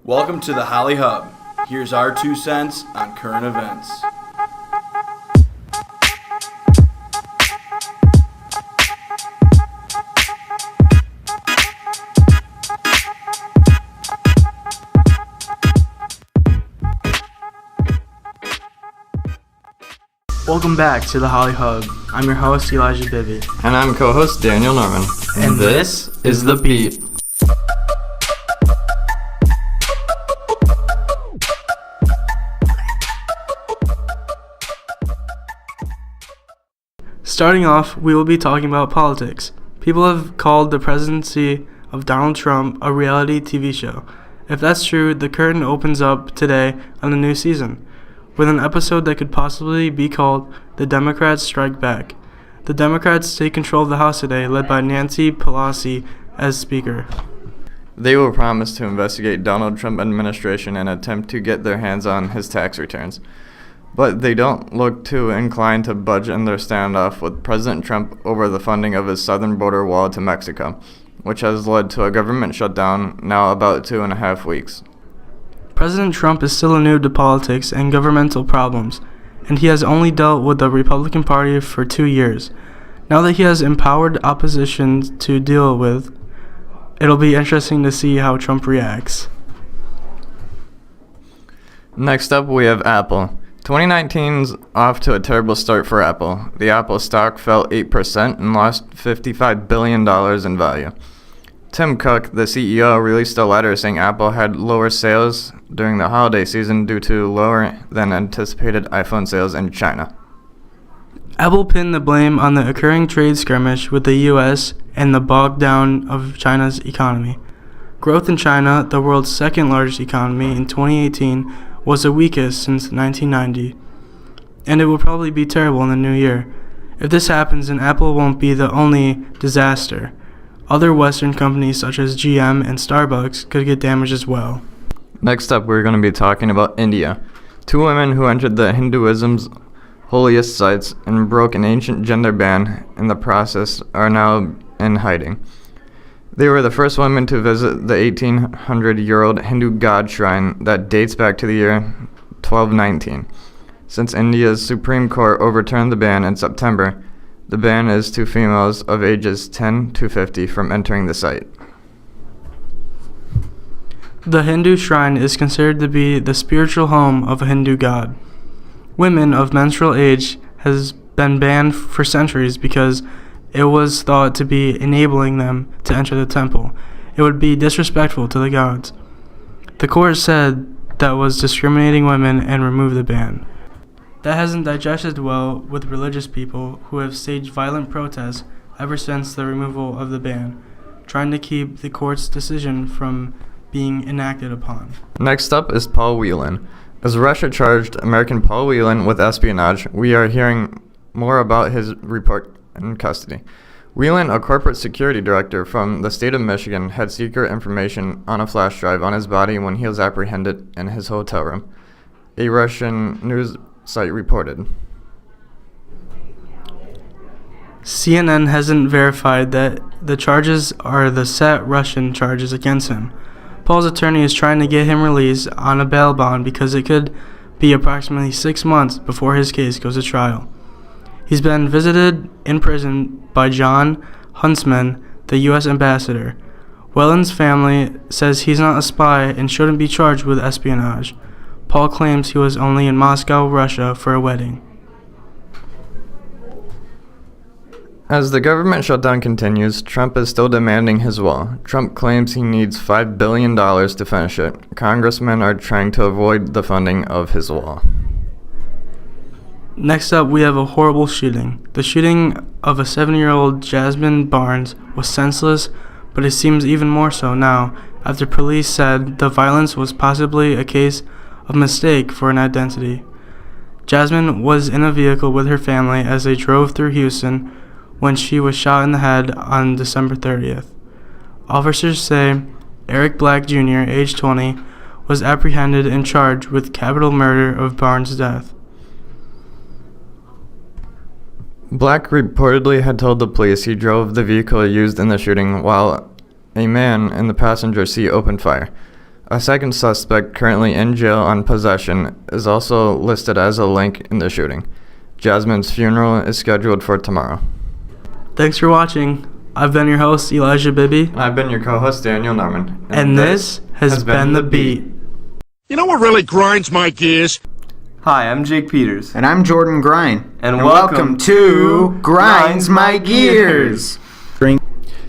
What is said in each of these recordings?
Welcome to the Holley Hub. Here's our 2 cents on current events. Welcome back to the Holley Hub. I'm your host, Elijah Bibby. And I'm co-host Daniel Norman. And this is The Beat. Starting off, we will be talking about politics. People have called the presidency of Donald Trump a reality TV show. If that's true, the curtain opens up today on a new season, with an episode that could possibly be called The Democrats Strike Back. The Democrats take control of the House today, led by Nancy Pelosi as Speaker. They will promise to investigate Donald Trump administration and attempt to get their hands on his tax returns. But they don't look too inclined to budge in their standoff with President Trump over the funding of his southern border wall to Mexico, which has led to a government shutdown now about 2.5 weeks. President Trump is still new to politics and governmental problems, and he has only dealt with the Republican Party for 2 years. Now that he has empowered opposition to deal with, it'll be interesting to see how Trump reacts. Next up, we have Apple. 2019's off to a terrible start for Apple. The Apple stock fell 8% and lost $55 billion in value. Tim Cook, the CEO, released a letter saying Apple had lower sales during the holiday season due to lower than anticipated iPhone sales in China. Apple pinned the blame on the occurring trade skirmish with the U.S. and the bogged down of China's economy. Growth in China, the world's second largest economy in 2018, was the weakest since 1990, and it will probably be terrible in the new year. If this happens, then Apple won't be the only disaster. Other Western companies such as GM and Starbucks could get damaged as well. Next up, we're going to be talking about India. 2 women who entered the Hinduism's holiest sites and broke an ancient gender ban in the process are now in hiding. They were the first women to visit the 1,800-year-old Hindu god shrine that dates back to the year 1219. Since India's Supreme Court overturned the ban in September, the ban is to females of ages 10 to 50 from entering the site. The Hindu shrine is considered to be the spiritual home of a Hindu god. Women of menstrual age has been banned for centuries because it was thought to be enabling them to enter the temple. It would be disrespectful to the gods. The court said that was discriminating women and removed the ban. That hasn't digested well with religious people who have staged violent protests ever since the removal of the ban, trying to keep the court's decision from being enacted upon. Next up is Paul Whelan. As Russia charged American Paul Whelan with espionage, we are hearing more about his report in custody. Whelan, a corporate security director from the state of Michigan, had secret information on a flash drive on his body when he was apprehended in his hotel room, a Russian news site reported. CNN hasn't verified that the charges are the set Russian charges against him. Paul's attorney is trying to get him released on a bail bond because it could be approximately 6 months before his case goes to trial. He's been visited in prison by John Huntsman, the U.S. ambassador. Whelan's family says he's not a spy and shouldn't be charged with espionage. Paul claims he was only in Moscow, Russia for a wedding. As the government shutdown continues, Trump is still demanding his wall. Trump claims he needs $5 billion to finish it. Congressmen are trying to avoid the funding of his wall. Next up, we have a horrible shooting. The shooting of a 7-year-old Jasmine Barnes was senseless, but it seems even more so now after police said the violence was possibly a case of mistake for an identity. Jasmine was in a vehicle with her family as they drove through Houston when she was shot in the head on December 30th. Officers say Eric Black Jr., age 20, was apprehended and charged with capital murder of Barnes' death. Black reportedly had told the police he drove the vehicle used in the shooting while a man in the passenger seat opened fire. A second suspect currently in jail on possession is also listed as a link in the shooting. Jasmine's funeral is scheduled for tomorrow. Thanks for watching. I've been your host, Elijah Bibby. I've been your co-host, Daniel Norman. And this has been The Beat. You know what really grinds my gears? Hi, I'm Jake Peters. And I'm Jordan Grind. And welcome to Grinds My Gears.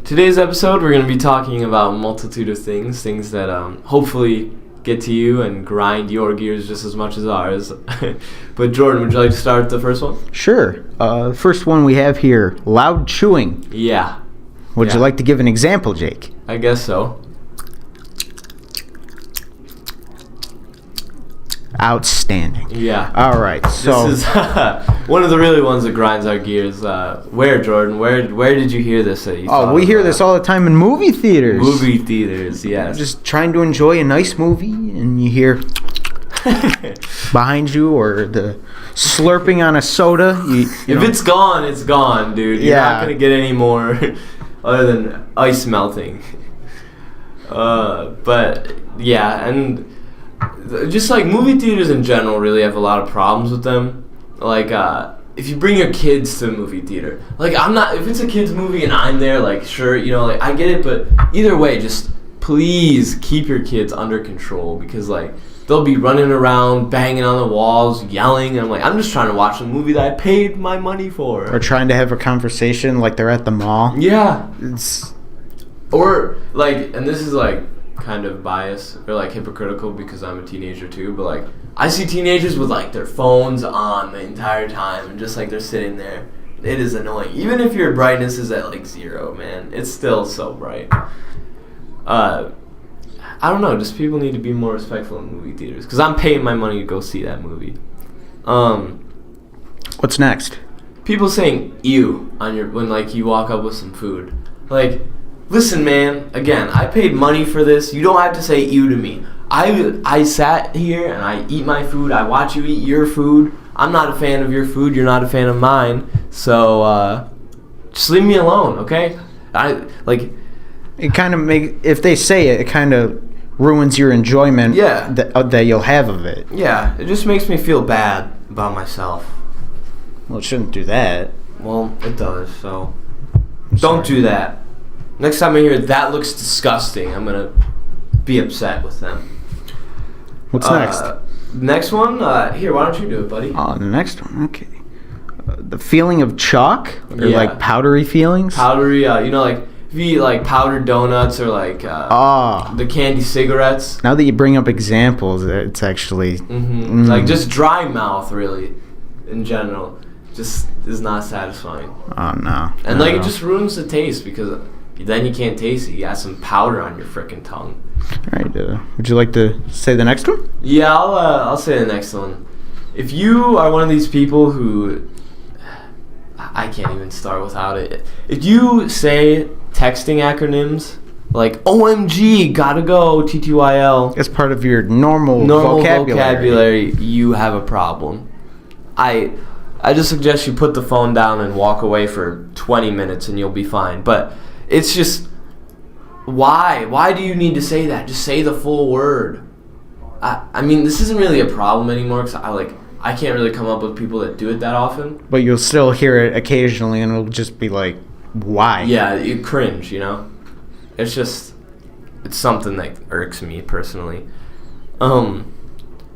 Today's episode, we're going to be talking about a multitude of things that hopefully get to you and grind your gears just as much as ours. But Jordan, would you like to start the first one? Sure. First one we have here, loud chewing. Yeah. Would you like to give an example, Jake? I guess so. Outstanding. Yeah. All right, so... This is one of the really ones that grinds our gears. Where, Jordan? Where did you hear this? we hear this all the time in movie theaters. Movie theaters, yes. Just trying to enjoy a nice movie, and you hear behind you, or the slurping on a soda. If it's gone, it's gone, dude. You're not going to get any more other than ice melting. But, yeah, and... just like movie theaters in general really have a lot of problems with them. Like if you bring your kids to a movie theater, like if it's a kids movie and I'm there, like sure, like I get it, but either way, just please keep your kids under control, because like they'll be running around, banging on the walls, yelling, and I'm just trying to watch a movie that I paid my money for. Or trying to have a conversation like they're at the mall. Yeah. Or and this is like kind of biased or like hypocritical because I'm a teenager too, but like I see teenagers with like their phones on the entire time and just like they're sitting there. It is annoying. Even if your brightness is at like 0, man, it's still so bright. I don't know, just people need to be more respectful in movie theaters, because I'm paying my money to go see that movie. What's next? People saying ew on when like you walk up with some food. Like, listen, man, again, I paid money for this. You don't have to say ew to me. I sat here and I eat my food. I watch you eat your food. I'm not a fan of your food. You're not a fan of mine. So, just leave me alone, okay? It kind of if they say it kind of ruins your enjoyment that you'll have of it. Yeah, it just makes me feel bad about myself. Well, it shouldn't do that. Well, it does, so don't do that. Next time I hear that looks disgusting, I'm going to be upset with them. What's next? Next one? Here, why don't you do it, buddy? The next one, okay. The feeling of chalk? Or like powdery feelings? Powdery, like if you eat like powdered donuts or like the candy cigarettes. Now that you bring up examples, it's actually... Like just dry mouth, really, in general, just is not satisfying. Oh, no. And like it just ruins the taste, because... then you can't taste it. You got some powder on your frickin' tongue. All right. Would you like to say the next one? Yeah, I'll say the next one. If you are one of these people who... I can't even start without it. If you say texting acronyms like OMG, gotta go, TTYL... as part of your normal vocabulary, you have a problem. I just suggest you put the phone down and walk away for 20 minutes and you'll be fine. But... it's just, why? Why do you need to say that? Just say the full word. I mean, this isn't really a problem anymore, because I can't really come up with people that do it that often. But you'll still hear it occasionally, and it'll just be like, why? Yeah, you cringe, It's just, it's something that irks me personally. Now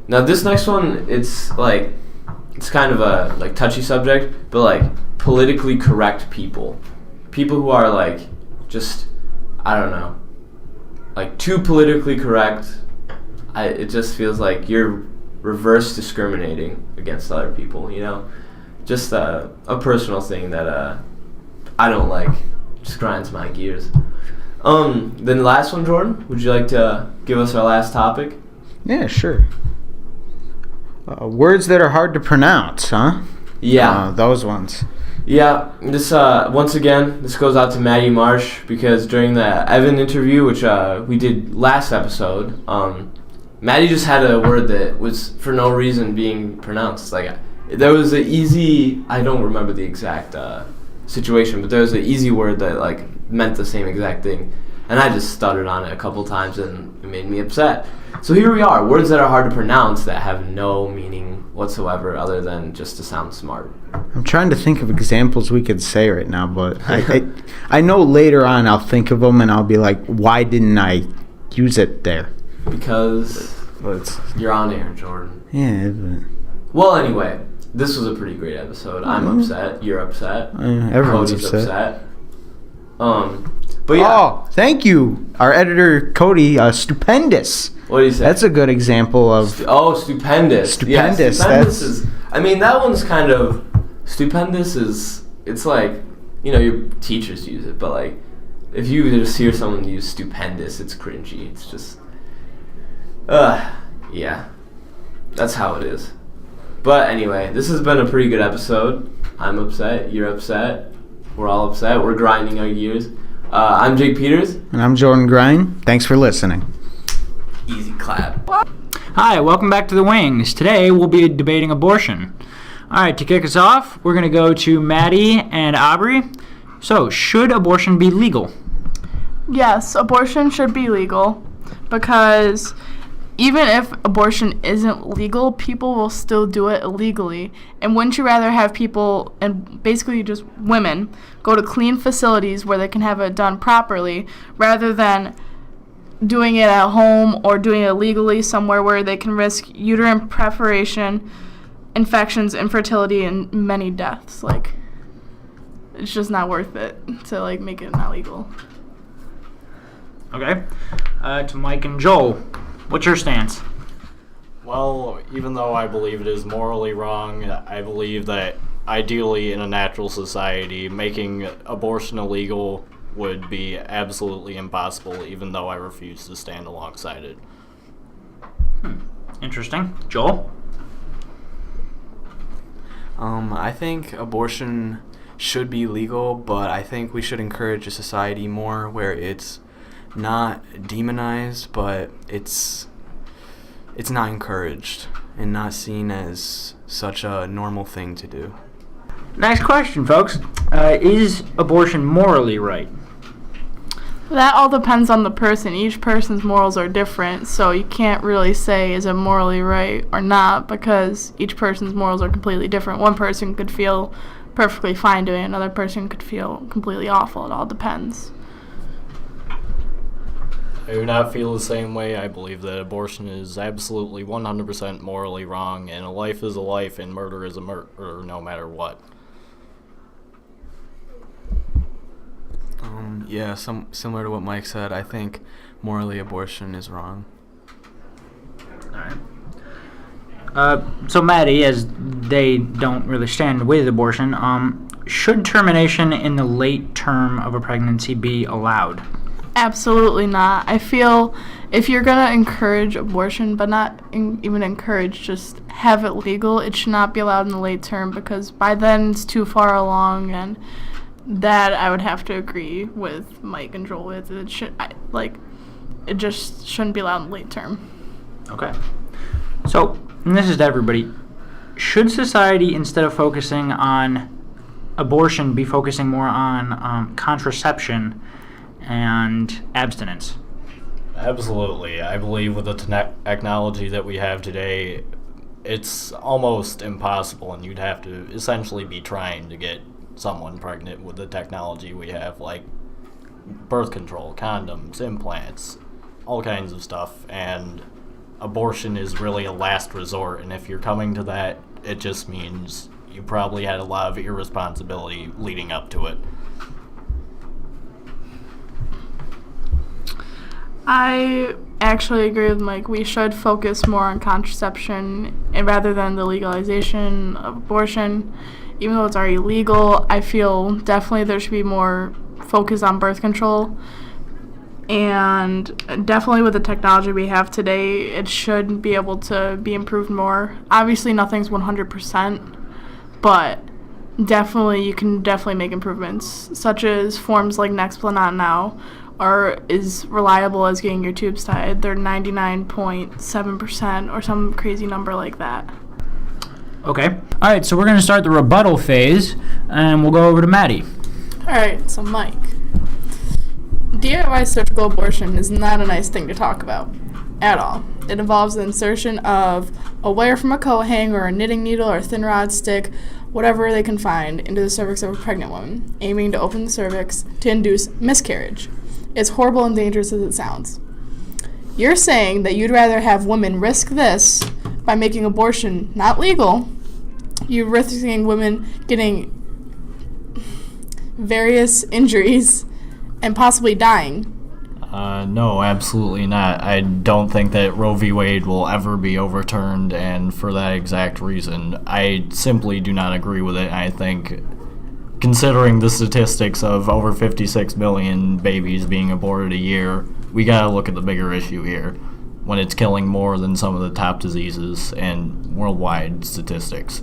this next one, it's kind of a touchy subject, but politically correct people. People who are just, I don't know, too politically correct. It just feels like you're reverse discriminating against other people, Just a personal thing that I don't like. Just grinds my gears. Then the last one, Jordan, would you like to give us our last topic? Yeah, sure. Words that are hard to pronounce, huh? Yeah. Those ones. Yeah, this once again, this goes out to Maddie Marsh, because during the Evan interview, which we did last episode, Maddie just had a word that was for no reason being pronounced. There was an easy, I don't remember the exact situation, but there was an easy word that meant the same exact thing, And I just stuttered on it a couple times, and it made me upset. So here we are, words that are hard to pronounce that have no meaning whatsoever other than just to sound smart. I'm trying to think of examples we could say right now, but I know later on I'll think of them and I'll be like, why didn't I use it there? Because you're on air, Jordan. Yeah. But well, anyway, this was a pretty great episode. I'm upset. You're upset. Everyone's Cody's upset. But yeah. Oh, thank you, our editor Cody. Stupendous. What do you say? That's a good example of. Stupendous. Stupendous. Yeah, stupendous That's is. I mean, that one's kind of. Stupendous is. It's like, your teachers use it, but like, if you just hear someone use stupendous, it's cringy. It's just. Yeah. That's how it is. But anyway, this has been a pretty good episode. I'm upset. You're upset. We're all upset. We're grinding our gears. I'm Jake Peters. And I'm Jordan Grind. Thanks for listening. Easy clap. Hi, welcome back to The Wings. Today we'll be debating abortion. Alright, to kick us off, we're going to go to Maddie and Aubrey. So, should abortion be legal? Yes, abortion should be legal because even if abortion isn't legal, people will still do it illegally. And wouldn't you rather have people, and basically just women, go to clean facilities where they can have it done properly rather than doing it at home or doing it illegally somewhere where they can risk uterine perforation, infections, infertility, and many deaths? Like, it's just not worth it to make it not legal. Okay. To Mike and Joel, what's your stance? Well, even though I believe it is morally wrong, I believe that ideally in a natural society, making abortion illegal would be absolutely impossible, even though I refuse to stand alongside it. Interesting. Joel? I think abortion should be legal, but I think we should encourage a society more where it's not demonized, but it's not encouraged and not seen as such a normal thing to do. Next question, folks. Is abortion morally right? That all depends on the person. Each person's morals are different, so you can't really say is it morally right or not because each person's morals are completely different. One person could feel perfectly fine doing it, another person could feel completely awful. It all depends. I do not feel the same way. I believe that abortion is absolutely 100% morally wrong, and a life is a life, and murder is a murder, no matter what. Similar to what Mike said, I think morally abortion is wrong. Alright. So Maddie, as they don't really stand with abortion, should termination in the late term of a pregnancy be allowed? Absolutely not. I feel if you're going to encourage abortion, but not even encourage, just have it legal, it should not be allowed in the late term because by then it's too far along, and that I would have to agree with Mike and Joel with. It just shouldn't be allowed in the late term. Okay. So, and this is to everybody, should society, instead of focusing on abortion, be focusing more on contraception and abstinence? Absolutely. I believe with the technology that we have today, it's almost impossible, and you'd have to essentially be trying to get someone pregnant with the technology we have, like birth control, condoms, implants, all kinds of stuff, and abortion is really a last resort, and if you're coming to that, it just means you probably had a lot of irresponsibility leading up to it. I actually agree with Mike. We should focus more on contraception and rather than the legalization of abortion. Even though it's already legal, I feel definitely there should be more focus on birth control. And definitely with the technology we have today, it should be able to be improved more. Obviously, nothing's 100%, but you can definitely make improvements, such as forms like Nexplanon now are as reliable as getting your tubes tied. They're 99.7% or some crazy number like that. Okay. All right, so we're going to start the rebuttal phase, and we'll go over to Maddie. All right, so Mike, DIY surgical abortion is not a nice thing to talk about at all. It involves the insertion of a wire from a coat hanger or a knitting needle or a thin rod stick, whatever they can find, into the cervix of a pregnant woman, aiming to open the cervix to induce miscarriage. It's horrible and dangerous as it sounds. You're saying that you'd rather have women risk this by making abortion not legal. You're risking women getting various injuries and possibly dying. No, absolutely not. I don't think that Roe v. Wade will ever be overturned, and for that exact reason, I simply do not agree with it. I think, considering the statistics of over 56 million babies being aborted a year, we gotta look at the bigger issue here, when it's killing more than some of the top diseases and worldwide statistics.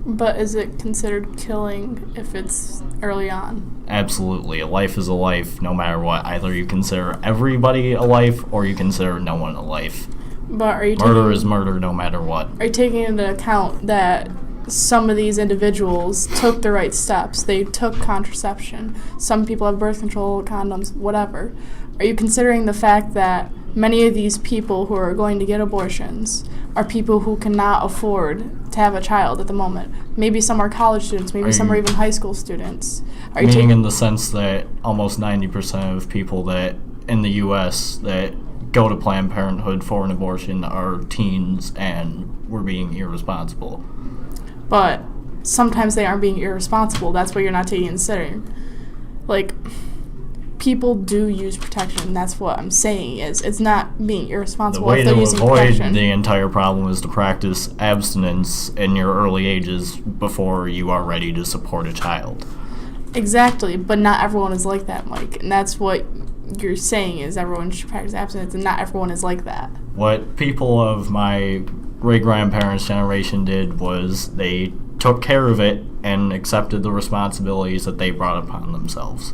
But is it considered killing if it's early on? Absolutely. A life is a life, no matter what. Either you consider everybody a life, or you consider no one a life. But are you Murder is murder, no matter what. Are you taking into account that some of these individuals took the right steps? They took contraception. Some people have birth control, condoms, whatever. Are you considering the fact that many of these people who are going to get abortions are people who cannot afford to have a child at the moment? Maybe some are college students, maybe some are even high school students. Are you meaning in the sense that almost 90% of people that in the U.S. that go to Planned Parenthood for an abortion are teens and we're being irresponsible? But sometimes they aren't being irresponsible. That's what you're not taking considering. Like, people do use protection. That's what I'm saying. Is it's not being irresponsible. The way if they're to using avoid protection. the entire problem is to practice abstinence in your early ages before you are ready to support a child. Exactly, but not everyone is like that, Mike. And that's what you're saying is everyone should practice abstinence, and not everyone is like that. What people of my great-grandparents' generation did was they took care of it and accepted the responsibilities that they brought upon themselves.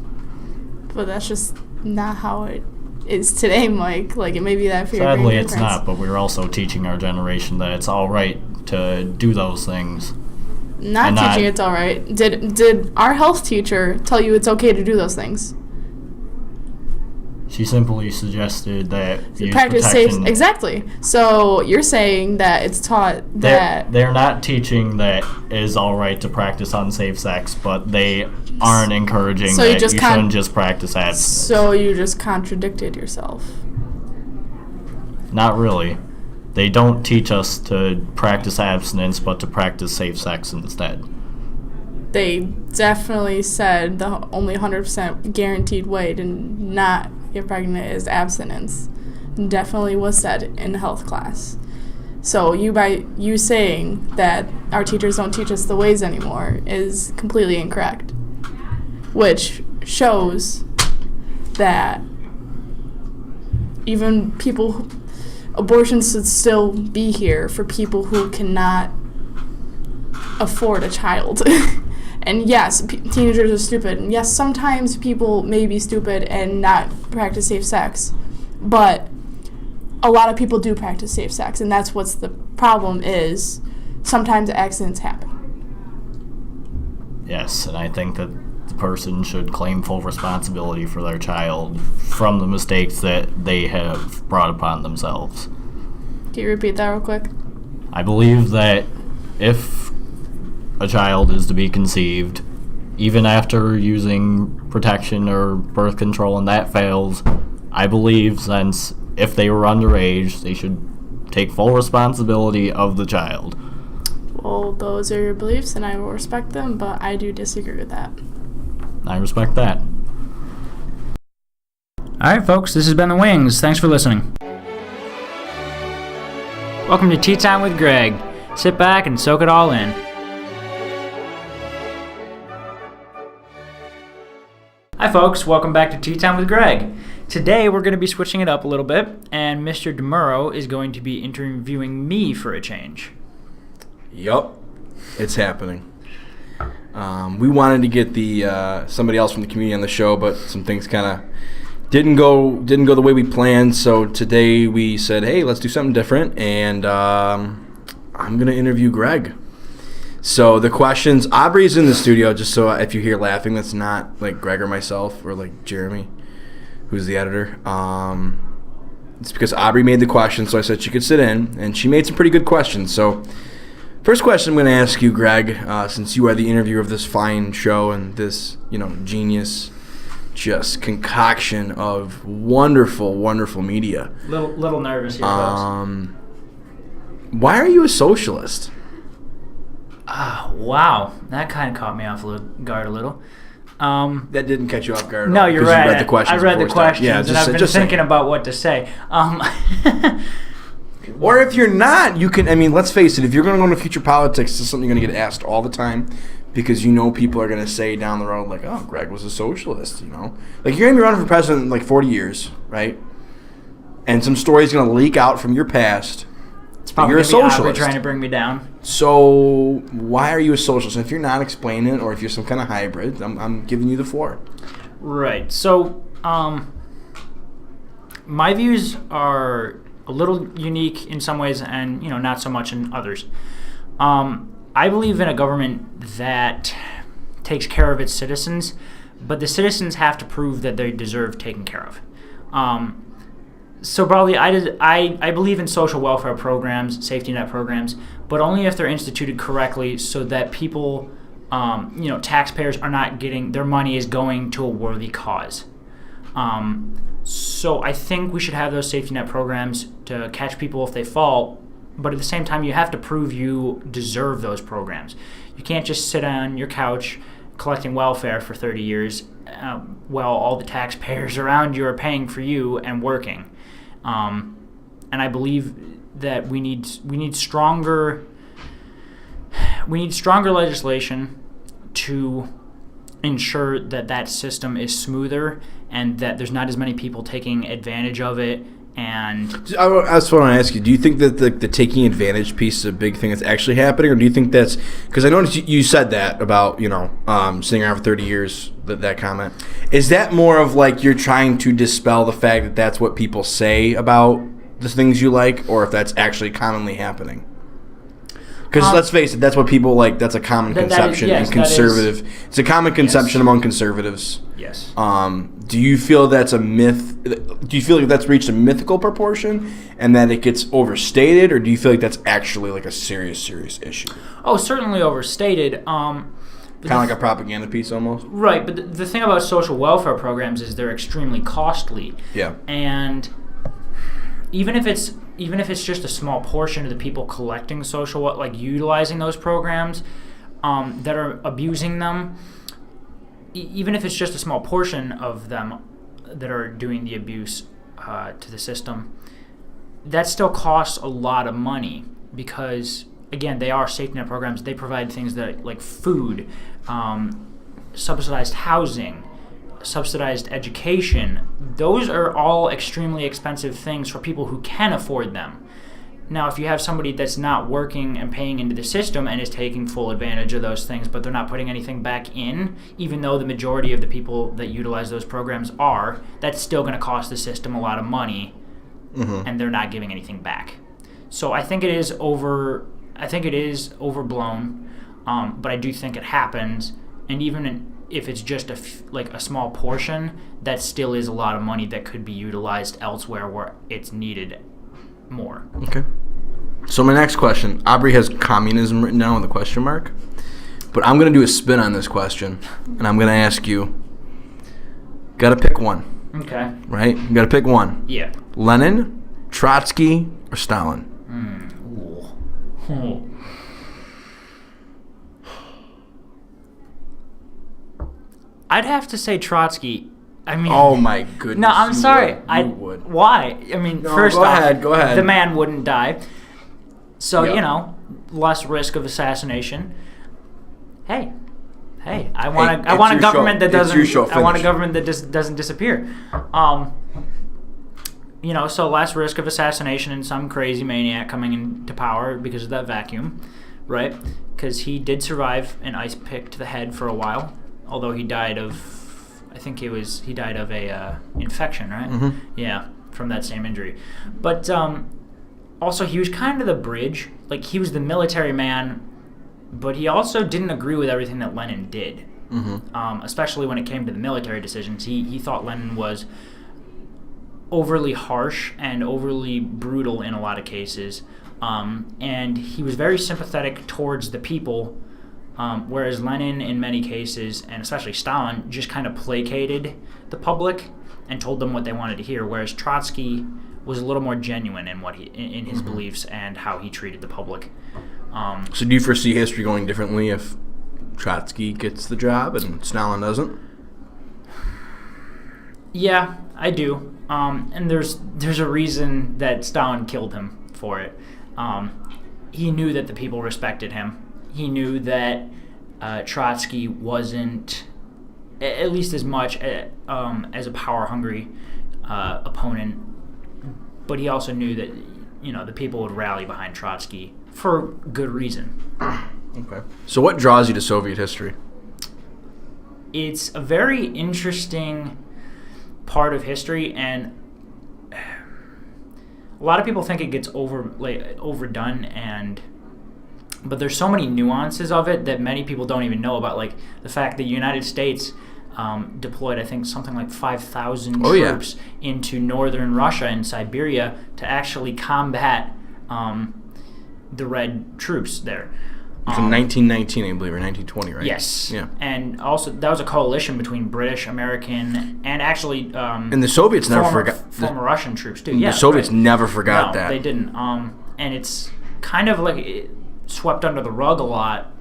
But that's just not how it is today, Mike. Like, it may be that for your Sadly, it's grandparents. not, but we're also teaching our generation that it's all right to do those things. Not teaching it's all right. Did our health teacher tell you it's okay to do those things? She simply suggested that use Practice safe. protection. Exactly. So you're saying that it's taught that They're not teaching that it is all right to practice unsafe sex, but they aren't encouraging So that you just shouldn't just practice abstinence. So you just contradicted yourself. Not really. They don't teach us to practice abstinence, but to practice safe sex instead. They definitely said the only 100% guaranteed way to not get pregnant is abstinence. Definitely was said in health class. So by you saying that our teachers don't teach us the ways anymore is completely incorrect. Which shows that even abortion should still be here for people who cannot afford a child. And yes, teenagers are stupid. And yes, sometimes people may be stupid and not practice safe sex. But a lot of people do practice safe sex, and that's what's the problem is sometimes accidents happen. Yes, and I think that the person should claim full responsibility for their child from the mistakes that they have brought upon themselves. Can you repeat that real quick? I believe that if a child is to be conceived, even after using protection or birth control and that fails, I believe since if they were underage, they should take full responsibility of the child. Well, those are your beliefs, and I will respect them, but I do disagree with that. I respect that. All right, folks, this has been The Wings. Thanks for listening. Welcome to Tea Time with Greg. Sit back and soak it all in. Hi, folks. Welcome back to Tea Time with Greg. Today, we're going to be switching it up a little bit, and Mr. DeMuro is going to be interviewing me for a change. Yup, it's happening. We wanted to get the somebody else from the community on the show, but some things kind of didn't go the way we planned. So today we said, hey, let's do something different, and I'm gonna interview Greg. So the questions, Aubrey's in the studio, just so if you hear laughing, that's not like Greg or myself or like Jeremy. who's the editor. It's because Aubrey made the question, so I said she could sit in, and she made some pretty good questions. So, first question I'm going to ask you, Greg, since you are the interviewer of this fine show and this, genius, just concoction of wonderful, wonderful media. Little nervous here, folks. Why are you a socialist? Wow, that kind of caught me off guard a little. That didn't catch you off guard. No, you're right. You read the questions. I read the questions, and I've been thinking about what to say. Or if you're not, you can. I mean, let's face it. If you're going to go into future politics, this is something you're going to get asked all the time, because people are going to say down the road, like, "Oh, Greg was a socialist." Like you're going to be running for president in like 40 years, right? And some story's going to leak out from your past. It's probably you're a socialist trying to bring me down. So why are you a socialist? And if you're not explaining it, or if you're some kind of hybrid, I'm giving you the floor. Right. So, my views are a little unique in some ways, and not so much in others. I believe in a government that takes care of its citizens, but the citizens have to prove that they deserve taken care of. So broadly, I believe in social welfare programs, safety net programs, but only if they're instituted correctly, so that people, taxpayers are not getting their money is going to a worthy cause. So I think we should have those safety net programs to catch people if they fall, but at the same time, you have to prove you deserve those programs. You can't just sit on your couch collecting welfare for 30 years while all the taxpayers around you are paying for you and working. And I believe that we need stronger legislation to ensure that system is smoother and that there's not as many people taking advantage of it. And I just want to ask you, do you think that the taking advantage piece is a big thing that's actually happening, or do you think that's because I noticed you said that about sitting around for 30 years, that comment, is that more of like you're trying to dispel the fact that that's what people say about the things you like, or if that's actually commonly happening? Because let's face it, that's what people like. That's a common conception in conservative. It's a common conception among conservatives. Yes. Do you feel that's a myth? Do you feel like that's reached a mythical proportion and that it gets overstated, or do you feel like that's actually like a serious issue? Oh, certainly overstated. Kind of like a propaganda piece almost. Right, but the thing about social welfare programs is they're extremely costly. Yeah. And even if it's just a small portion of the people collecting utilizing those programs that are abusing them, even if it's just a small portion of them that are doing the abuse to the system, that still costs a lot of money because, again, they are safety net programs. They provide things that like food, subsidized housing, subsidized education. Those are all extremely expensive things for people who can afford them. Now, if you have somebody that's not working and paying into the system and is taking full advantage of those things, but they're not putting anything back in, even though the majority of the people that utilize those programs are, that's still going to cost the system a lot of money, and they're not giving anything back. So I think it is overblown, but I do think it happens, and even if it's just a small portion, that still is a lot of money that could be utilized elsewhere where it's needed more. Okay. So my next question, Aubrey has communism written down with a question mark, but I'm going to do a spin on this question, and I'm going to ask you, got to pick one. Okay. Right? You got to pick one. Yeah. Lenin, Trotsky, or Stalin? I'd have to say Trotsky. I mean, oh my goodness! No, I'm sorry. You would. Why? I mean, first go off, ahead. The man wouldn't die, so Yep. Less risk of assassination. Hey, I want a government that doesn't. It's your show. I want a government that just doesn't disappear. So less risk of assassination and some crazy maniac coming into power because of that vacuum, right? Because he did survive an ice pick to the head for a while. Although he died of, he died of a infection, right? Mm-hmm. Yeah, from that same injury. But also he was kind of the bridge. Like, he was the military man, but he also didn't agree with everything that Lenin did. Especially when it came to the military decisions. He thought Lenin was overly harsh and overly brutal in a lot of cases. And he was very sympathetic towards the people, whereas Lenin, in many cases, and especially Stalin, just kind of placated the public and told them what they wanted to hear. Whereas Trotsky was a little more genuine in his beliefs and how he treated the public. So do you foresee history going differently if Trotsky gets the job and Stalin doesn't? Yeah, I do. And there's a reason that Stalin killed him for it. He knew that the people respected him. He knew that Trotsky wasn't, at least as much as a power-hungry opponent, but he also knew that the people would rally behind Trotsky for good reason. Okay. So what draws you to Soviet history? It's a very interesting part of history, and a lot of people think it gets overdone, but there's so many nuances of it that many people don't even know about, like the fact that the United States deployed, I think, something like 5,000 troops into northern Russia and Siberia to actually combat the Red troops there. It was in 1919, I believe, or 1920, right? Yes. Yeah. And also, that was a coalition between British, American, and actually... and the Soviets never forgot... Former Russian troops, too. The Soviets never forgot that. No, they didn't. And it's kind of like it swept under the rug a lot.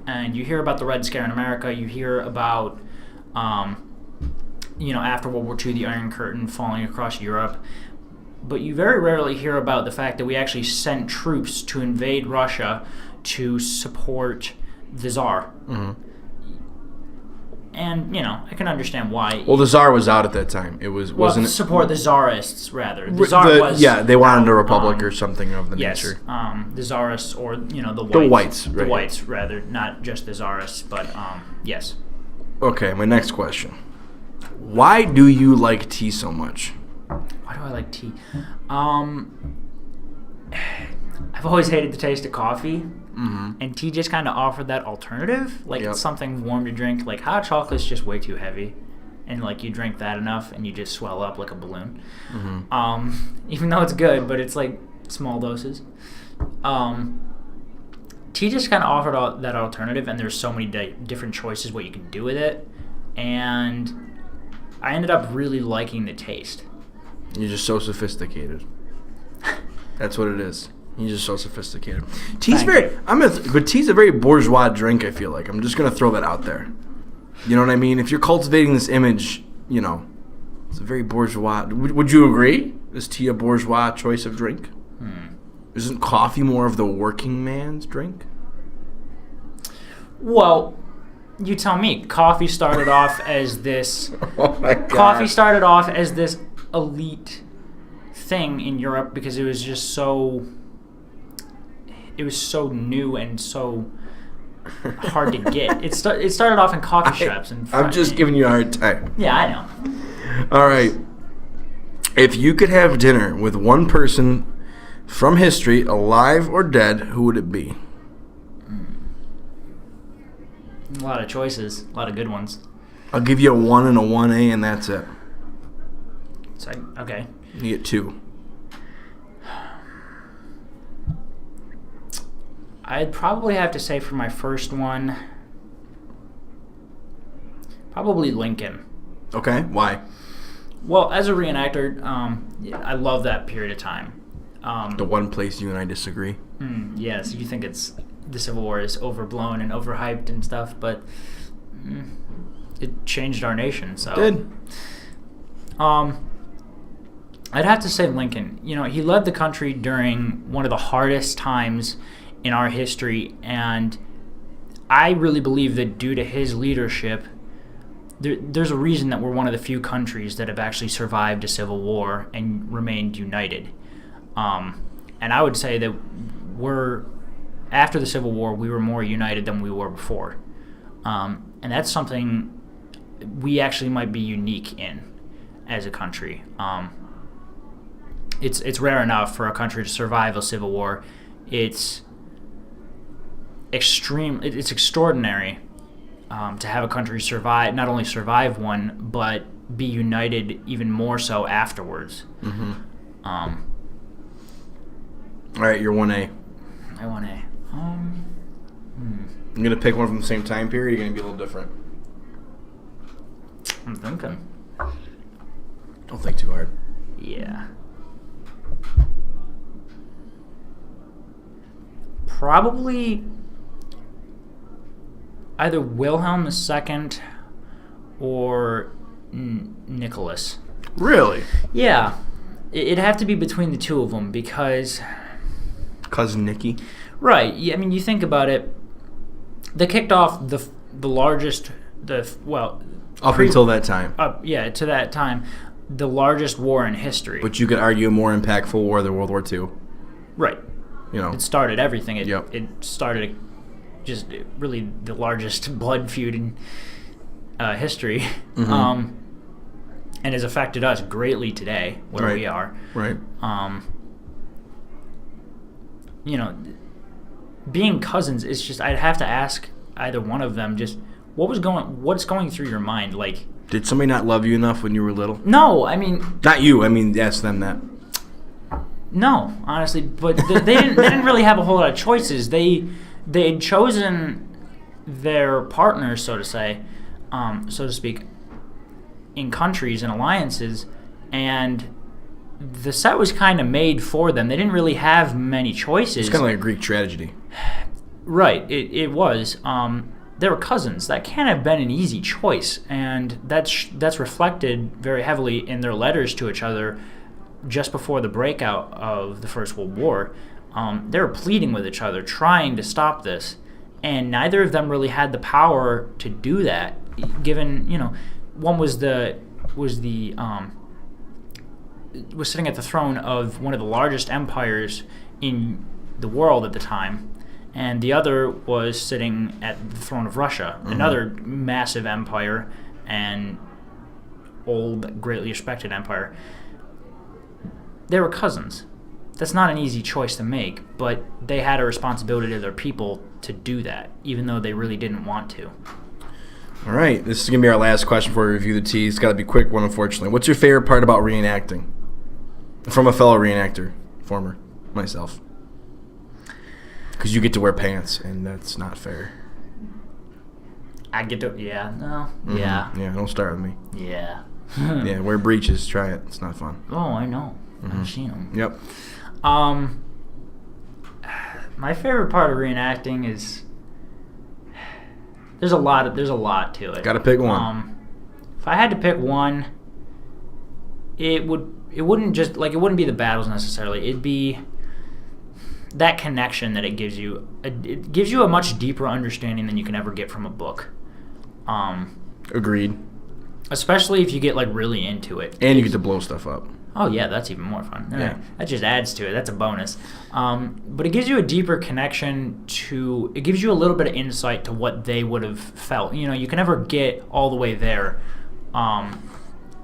And you hear about the Red Scare in America. You hear about, after World War II, the Iron Curtain falling across Europe. But you very rarely hear about the fact that we actually sent troops to invade Russia to support the Tsar. Mm-hmm. And, I can understand why. Well, the Tsar was out at that time. It wasn't support the Tsarists, rather. The Tsar was... Yeah, they wanted a republic or something of the nature. The Tsarists, or, the whites. The whites, right. The whites, rather. Not just the Tsarists, but, yes. Okay, my next question. Why do you like tea so much? Why do I like tea? I've always hated the taste of coffee, and tea just kind of offered that alternative. It's something warm to drink. Like, hot chocolate's just way too heavy, and you drink that enough and you just swell up like a balloon. Even though it's good, but it's like small doses. Tea just kind of offered that alternative, and there's so many different choices what you can do with it, and I ended up really liking the taste. You're just so sophisticated. That's what it is. You're just so sophisticated. Tea's but tea's a very bourgeois drink, I feel like. I'm just gonna throw that out there. You know what I mean? If you're cultivating this image, it's a very bourgeois. Would you agree? Is tea a bourgeois choice of drink? Isn't coffee more of the working man's drink? Well, you tell me. Coffee started off as this. Oh my God. Coffee started off as this elite thing in Europe because it was just so new and so hard to get. It started off in coffee shops. I'm just giving you a hard time. Yeah, I know. All right. If you could have dinner with one person from history, alive or dead, who would it be? A lot of choices. A lot of good ones. I'll give you a 1 and a 1A, and that's it. So, okay. You get 2. I'd probably have to say for my first one, probably Lincoln. Okay, why? Well, as a reenactor, I love that period of time. The one place you and I disagree. Yes, you think the Civil War is overblown and overhyped and stuff, but it changed our nation. So it did. I'd have to say Lincoln. He led the country during one of the hardest times in our history, and I really believe that due to his leadership, there's a reason that we're one of the few countries that have actually survived a civil war and remained united. And I would say that after the Civil War, we were more united than we were before. And that's something we actually might be unique in as a country. It's rare enough for a country to survive a civil war. It's extraordinary to have a country not only survive one, but be united even more so afterwards. Mm-hmm. All right, you're 1A. I want to. I'm gonna pick one from the same time period. You're gonna be a little different. I'm thinking. Don't think too hard. Yeah. Probably either Wilhelm II or Nicholas. Really? Yeah. It'd have to be between the two of them because... Cousin Nicky? Right. Yeah, I mean, you think about it. They kicked off the largest... Up until that time. To that time. The largest war in history. But you could argue a more impactful war than World War II. Right. You know. It started everything. It Yep. started just really the largest blood feud in history. Mm-hmm. And has affected us greatly today, where Right. we are. Right. You know, being cousins, it's just, I'd have to ask either one of them just, what's going through your mind? Like, did somebody not love you enough when you were little? no, I mean... Not you, I mean, ask them that. No, honestly, but they didn't really have a whole lot of choices. They had chosen their partners, so to speak, in countries and alliances, and the set was kind of made for them. They didn't really have many choices. It's kind of like a Greek tragedy. Right, it was. They were cousins. That can't have been an easy choice, and that's reflected very heavily in their letters to each other just before the breakout of the First World War. They were pleading with each other, trying to stop this, and neither of them really had the power to do that. Given, one was sitting at the throne of one of the largest empires in the world at the time, and the other was sitting at the throne of Russia, another massive empire and old, greatly respected empire. They were cousins. That's not an easy choice to make, but they had a responsibility to their people to do that, even though they really didn't want to. All right, this is going to be our last question before we review the tea. It's got to be a quick one, unfortunately. What's your favorite part about reenacting? From a fellow reenactor, former, myself. Because you get to wear pants, and that's not fair. I get to, yeah, no, Mm-hmm. yeah. Yeah, don't start with me. Yeah. Yeah, wear breeches. Try it. It's not fun. Oh, I know. I've seen them. Yep. My favorite part of reenacting is there's a lot to it. Got to pick one. If I had to pick one, it wouldn't be the battles necessarily. It'd be that connection that it gives you. It gives you a much deeper understanding than you can ever get from a book. Agreed. Especially if you get really into it. And you get to blow stuff up. Oh yeah, that's even more fun. Yeah. That just adds to it. That's a bonus. But it gives you a deeper connection to. It gives you a little bit of insight to what they would have felt. You can never get all the way there.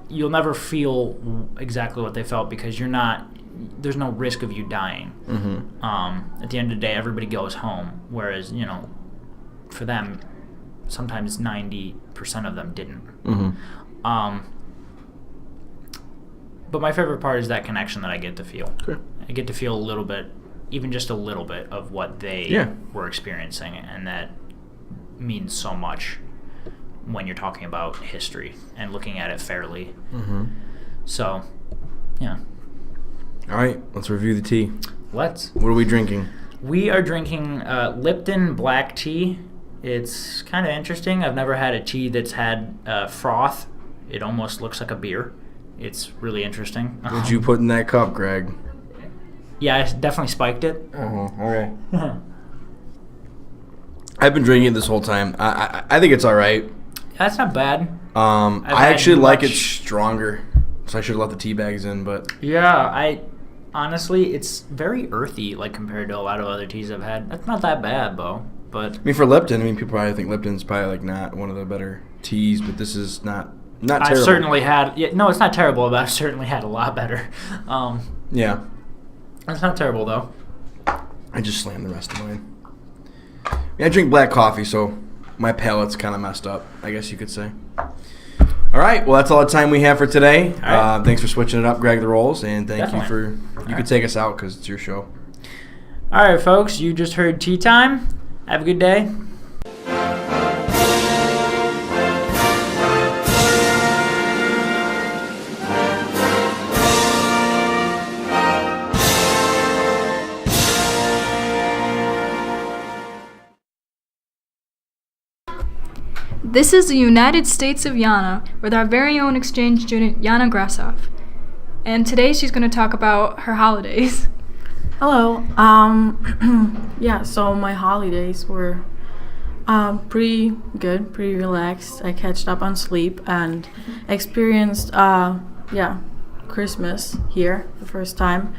You'll never feel exactly what they felt because you're not. There's no risk of you dying. Mm-hmm. At the end of the day, everybody goes home. Whereas for them, sometimes 90% of them didn't. Mm-hmm. But my favorite part is that connection that I get to feel. Okay. I get to feel a little bit, even just a little bit, of what they were experiencing, and that means so much when you're talking about history and looking at it fairly. Mm-hmm. So, yeah. All right, let's review the tea. Let's. What are we drinking? We are drinking Lipton black tea. It's kind of interesting. I've never had a tea that's had froth. It almost looks like a beer. It's really interesting. What'd you put in that cup, Greg? Yeah, I definitely spiked it. All right. I've been drinking it this whole time. I think it's all right. That's not bad. I actually like it stronger, so I should have let the tea bags in. But yeah, honestly, it's very earthy, compared to a lot of other teas I've had. That's not that bad, though. But for Lipton, people probably think Lipton's probably not one of the better teas, but this is not terrible. I've certainly had. Yeah, no, it's not terrible, but I've certainly had a lot better. Yeah. It's not terrible though. I just slammed the rest of mine. I drink black coffee, so my palate's kind of messed up, I guess you could say. All right. Well, that's all the time we have for today. right. Thanks for switching it up, Greg the Rolls, and thank Definitely. you for you could take us out because it's your show. All right, folks, you just heard Tea Time. Have a good day. This is the United States of Yana with our very own exchange student Yana Grasov. And today she's going to talk about her holidays. Hello. Yeah, so my holidays were pretty good, pretty relaxed. I catched up on sleep and experienced Christmas here the first time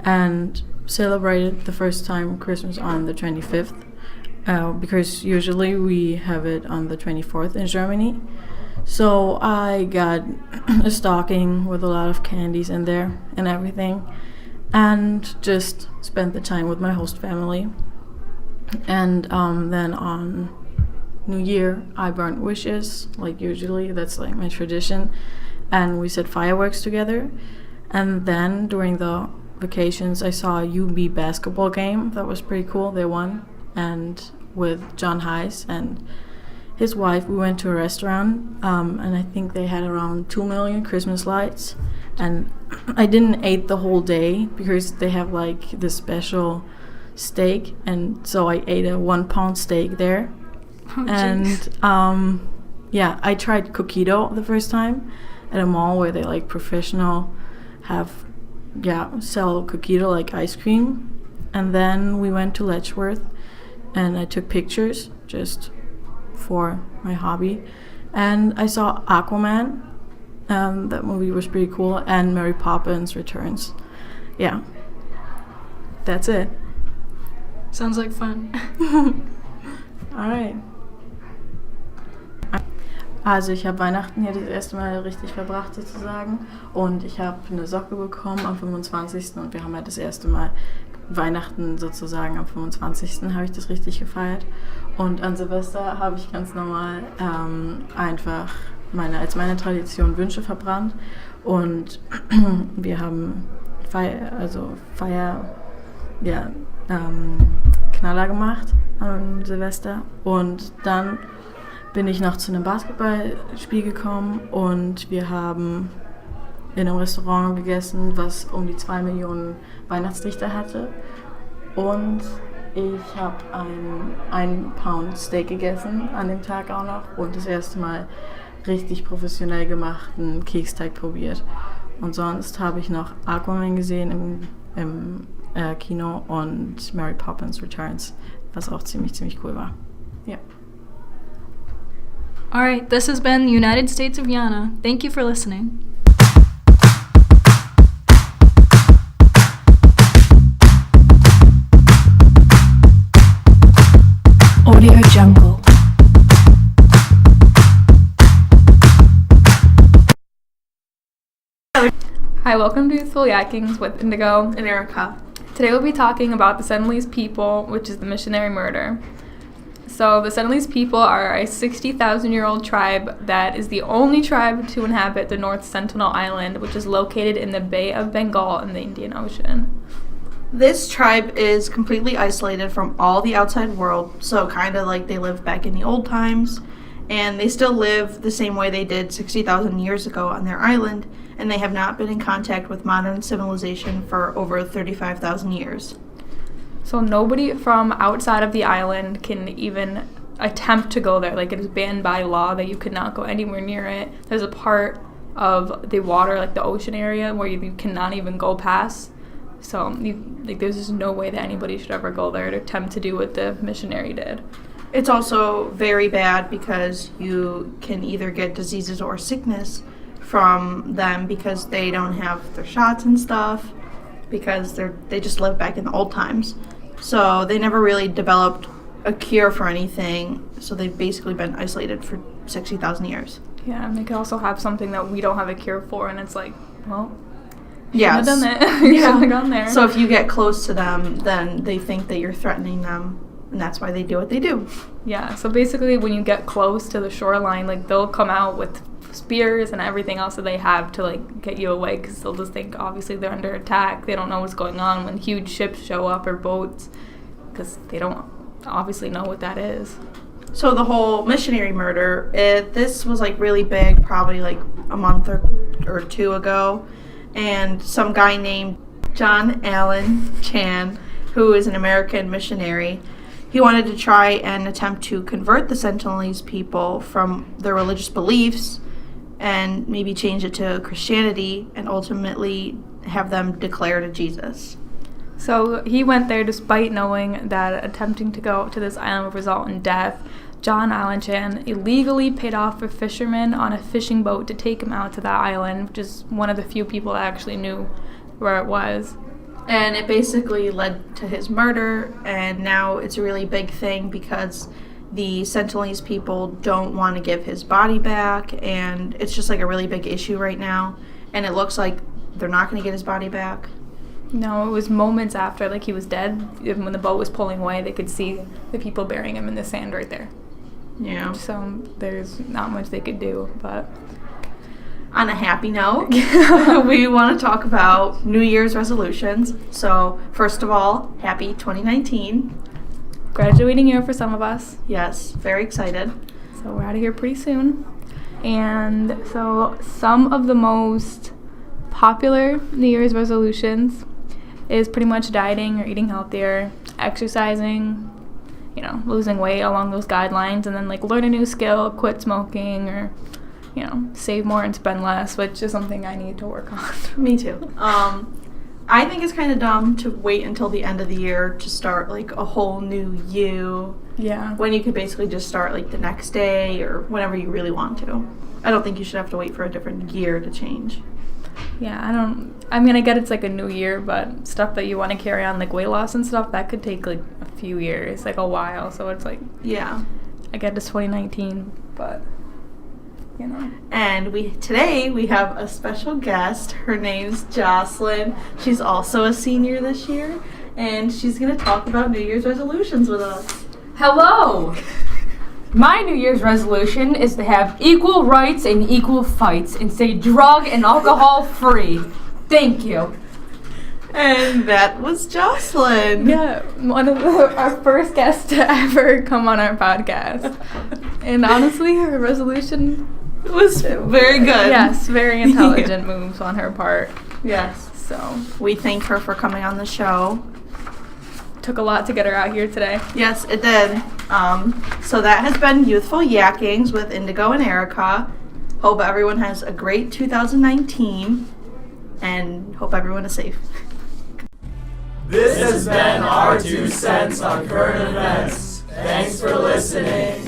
and celebrated the first time Christmas on the 25th. Because usually we have it on the 24th in Germany. So I got a stocking with a lot of candies in there and everything, and just spent the time with my host family. And then on New Year, I burnt wishes, like usually, that's like my tradition, and we set fireworks together. And then during the vacations, I saw a UB basketball game that was pretty cool. They won. And with John Heiss and his wife, we went to a restaurant, and I think they had around 2 million Christmas lights. And I didn't eat the whole day because they have like this special steak, and so I ate a 1 pound steak there. Oh, and jeez. I tried coquito the first time at a mall where they like professional sell coquito like ice cream. And then we went to Letchworth and I took pictures just for my hobby. And I saw Aquaman. That movie was pretty cool. And Mary Poppins Returns. Yeah. That's it. Sounds like fun. Alright. Also ich habe Weihnachten hier das erste Mal richtig verbracht sozusagen. Und ich habe eine Socke bekommen am 25. Und wir haben halt das erste Mal Weihnachten sozusagen am 25. habe ich das richtig gefeiert. Und an Silvester habe ich ganz normal einfach als meine Tradition Wünsche verbrannt. Und wir haben Knaller gemacht an Silvester. Und dann bin ich noch zu einem Basketballspiel gekommen und wir haben in einem Restaurant gegessen, was um die 2 Millionen Weihnachtslichter hatte. Und ich habe ein Pound Steak gegessen an dem Tag auch noch und das erste Mal richtig professionell gemachten Keksteig probiert. Und sonst habe ich noch Aquaman gesehen im Kino und Mary Poppins Returns, was auch ziemlich cool war. Ja. Alright, this has been the United States of Yana. Thank you for listening. Audio Jungle. Hi, welcome to Youthful Yackings with Indigo and Erica. Today we'll be talking about the Sentinelese people, which is the missionary murder. So the Sentinelese people are a 60,000-year-old tribe that is the only tribe to inhabit the North Sentinel Island, which is located in the Bay of Bengal in the Indian Ocean. This tribe is completely isolated from all the outside world, so kind of like they lived back in the old times, and they still live the same way they did 60,000 years ago on their island, and they have not been in contact with modern civilization for over 35,000 years. So nobody from outside of the island can even attempt to go there. Like, it is banned by law that you could not go anywhere near it. There's a part of the water, like the ocean area, where you cannot even go past. So there's just no way that anybody should ever go there to attempt to do what the missionary did. It's also very bad because you can either get diseases or sickness from them because they don't have their shots and stuff, because they just live back in the old times. So they never really developed a cure for anything, so they've basically been isolated for 60,000 years. Yeah, and they could also have something that we don't have a cure for, and it's like, well, yes. Shouldn't have done that. You shouldn't have gone there. So if you get close to them, then they think that you're threatening them, and that's why they do what they do. Yeah, so basically when you get close to the shoreline, like, they'll come out with spears and everything else that they have to like get you away, because they'll just think obviously they're under attack. They don't know what's going on when huge ships show up or boats, because they don't obviously know what that is. So the whole missionary murder, this was like really big, probably like a month or two ago, and some guy named John Allen Chan, who is an American missionary, he wanted to try and attempt to convert the Sentinelese people from their religious beliefs and maybe change it to Christianity and ultimately have them declare to Jesus. So he went there despite knowing that attempting to go to this island would result in death. John Allen Chan illegally paid off a fisherman on a fishing boat to take him out to that island, which is one of the few people that actually knew where it was. And it basically led to his murder, and now it's a really big thing because the Sentinelese people don't want to give his body back, and it's just like a really big issue right now, and it looks like they're not going to get his body back. No, it was moments after, like, he was dead. When the boat was pulling away, they could see the people burying him in the sand right there. Yeah. So there's not much they could do, but... On a happy note, we want to talk about New Year's resolutions. So, first of all, happy 2019. Graduating year for some of us. Yes, very excited. So we're out of here pretty soon. And so some of the most popular New Year's resolutions is pretty much dieting or eating healthier, exercising, you know, losing weight along those guidelines, and then like learn a new skill, quit smoking, or, you know, save more and spend less, which is something I need to work on. Me too. I think it's kind of dumb to wait until the end of the year to start like a whole new you. Yeah. When you could basically just start like the next day or whenever you really want to. I don't think you should have to wait for a different year to change. Yeah, I mean, I get it's like a new year, but stuff that you want to carry on, like weight loss and stuff, that could take like a few years, like a while. So it's like, yeah, I get it's 2019, but you know. And today we have a special guest. Her name's Jocelyn. She's also a senior this year, and she's gonna talk about New Year's resolutions with us. Hello. My New Year's resolution is to have equal rights and equal fights and stay drug and alcohol free. Thank you. And that was Jocelyn. Yeah, one of our first guests to ever come on our podcast. And honestly, her resolution was very good. Yes, very intelligent moves on her part. Yes. So we thank her for coming on the show. Took a lot to get her out here today. Yes, it did. So that has been Youthful Yackings with Indigo and Erica. Hope everyone has a great 2019 and hope everyone is safe. This has been our 2 cents on current events. Thanks for listening.